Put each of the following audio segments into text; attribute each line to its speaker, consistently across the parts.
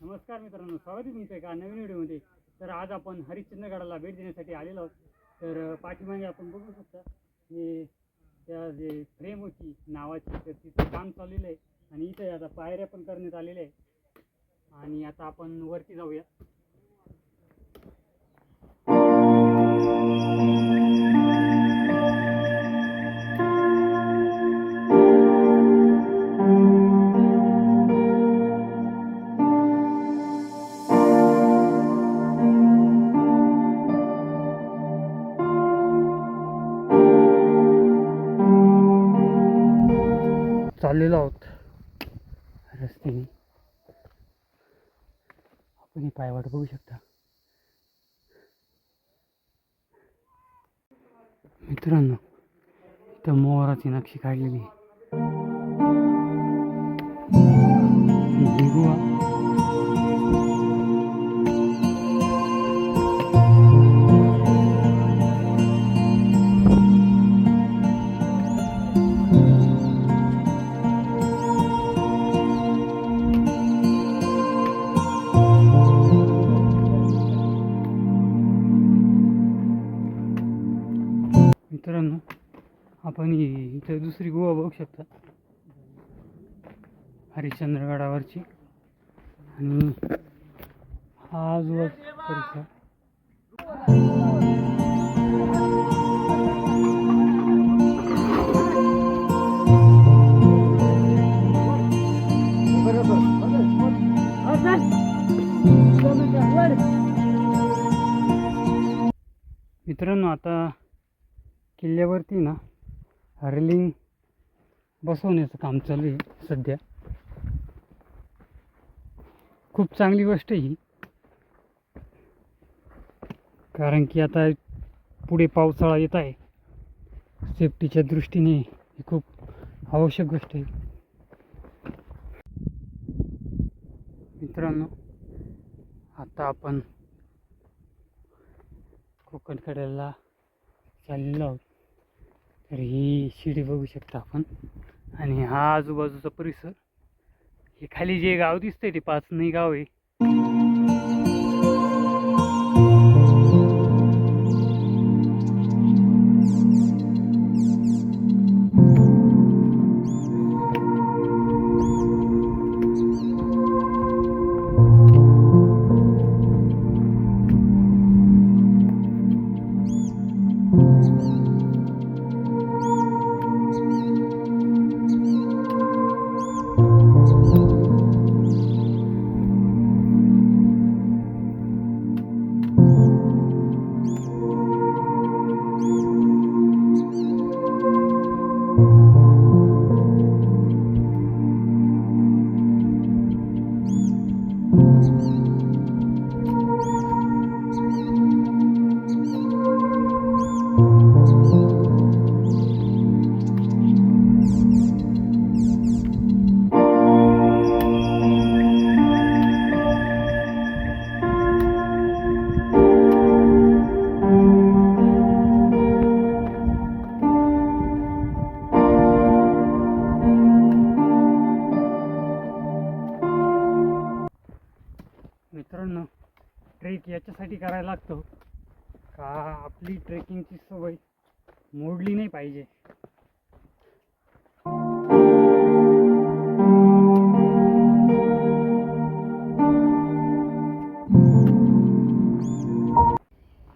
Speaker 1: नमस्कार मित्रांनो, स्वागत आहे तुमचं एका नवीन व्हिडिओमध्ये। तर आज आपण हरिश्चंद्रगडाला भेट देण्यासाठी आलेलो आहोत। तर पाठीमागे आपण बघू शकता हे त्या जे फ्रेम होती नावाची, तर तिचं काम चाललेलं आहे आणि इथे आता पायऱ्या पण करण्यात आलेल्या आहे आणि आता आपण वरती जाऊया। चाललेलो आहोत रस्त्याने। आपण ही पायवाट बघू शकता मित्रांनो, इथं मोराची नक्षी काढलेली आहे। ही गुहा मित्रांनो, आपण इथं दुसरी गुहा बघू शकता हरिश्चंद्रगडावरची। आणि हा आजूबाजूचा परिसर मित्रांनो, आता किल्ल्यावरती ना रेलिंग बसवण्याचं काम चालू आहे सध्या। खूप चांगली गोष्ट आहे ही, कारण की आता पुढे पावसाळा येत आहे, सेफ्टीच्या दृष्टीने ही खूप आवश्यक गोष्ट आहे। मित्रांनो, आता आपण कोकण कड्याला चाललेलो आहोत। तर ही शिडी बघू शकता आपण, आणि हा आजूबाजूचा परिसर। हे खाली जे गाव दिसतंय ते पाचनई गाव आहे। मित्रांनो, ट्रेक याच्यासाठी करायला लागतो का आपली ट्रेकिंगची सवय मोडली नाही पाहिजे।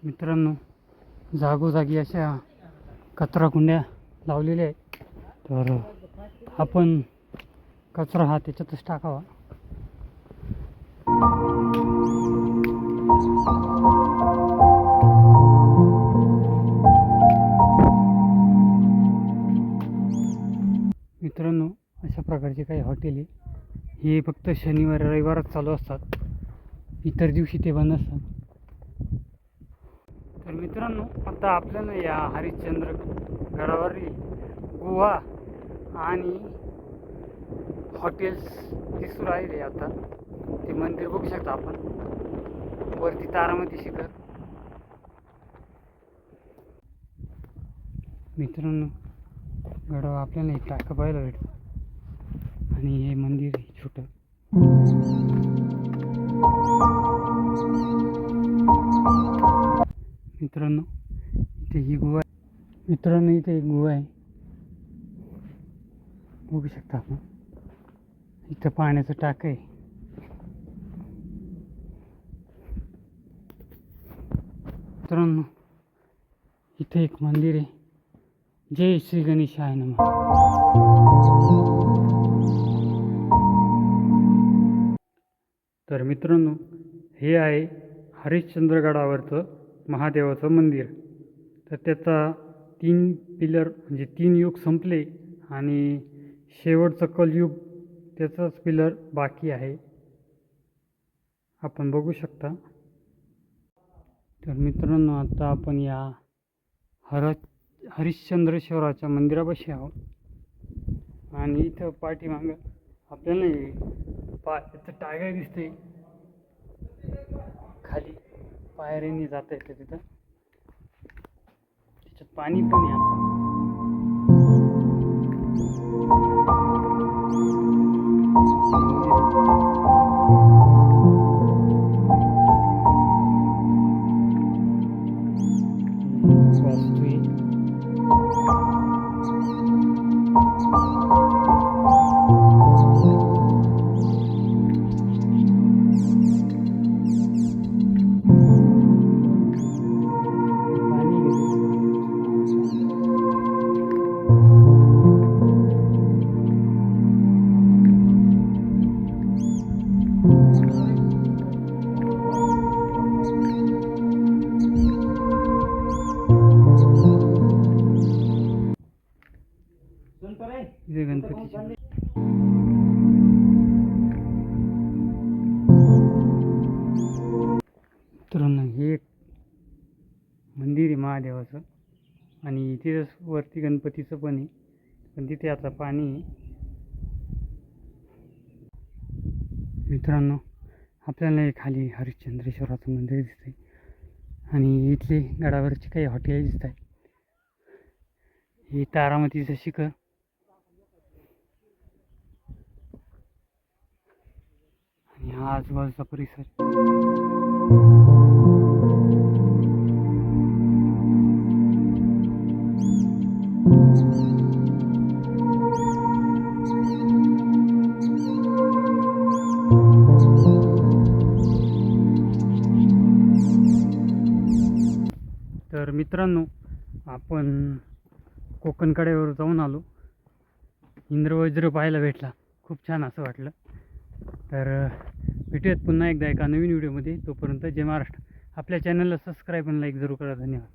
Speaker 1: मित्रांनो, जागोजागी अशा कचरा कुंड्या लावलेल्या आहेत, तर आपण कचरा हा त्याच्यातच टाकावा। मित्रांनो, अशा प्रकारचे काही हॉटेल आहे, हे फक्त शनिवार रविवारच चालू असतात, इतर दिवशी ते बंद असतात। तर मित्रांनो, आता आपल्याला या हरिश्चंद्रगडावरील गुहा आणि हॉटेल्स दिसू राहिले। आता ते मंदिर बघू शकता आपण, वरती तारामती शिखर। मित्रांनो, गडावर आपल्याला एक टाकं पाहायला भेटतं आणि हे मंदिर आहे छोटं। मित्रांनो इथे ही गुहा मित्रांनो, इथे एक गुहा आहे, बघू शकता आपण. इथं पाण्याचं टाक आहे. मित्रांनो इथे एक मंदिर आहे. जय श्री गणेशाय नमः. तर मित्रांनो हे आहे हरिश्चंद्रगडावरचं महादेवाचं मंदिर. तर त्याचा 3 पिलर म्हणजे 3 युग संपले आणि शेवटचं कलयुग त्याचाच पिलर बाकी आहे, आपण बघू शकता. तर मित्रांनो आता आपण या हरिश्चंद्रेश्वराच्या मंदिरापाशी आहोत आणि इथं पाठीमागं आपल्याला याचं टायगर दिसते. खाली पायऱ्यांनी जाता येतं तिथं. त्याच्यात पाणी पण आहे आता. वास्तू आहे. इथे गणपतीची मित्रांनो हे एक मंदिर आहे महादेवाचं आणि तिथेच वरती गणपतीचं पण आहे, पण तिथे आता पाणी आहे. मित्रांनो आपल्याला हे खाली हरिश्चंद्रेश्वराचं मंदिर दिसतंय आणि इथले गडावरची काही हॉटेल दिसत आहे. ही तारामतीचं शिखर आणि हा आजूबाजूचा परिसर. तर मित्रांनो आपण कोकण कड्यावर जाऊन आलो. इंद्रवज्र पाहायला भेटला, खूप छान असं वाटलं. तर भेटूयात पुन्हा एकदा एका नवीन व्हिडिओमध्ये. तोपर्यंत जय महाराष्ट्र. आपल्या चॅनलला सबस्क्राईब आणि लाईक जरूर करा. धन्यवाद.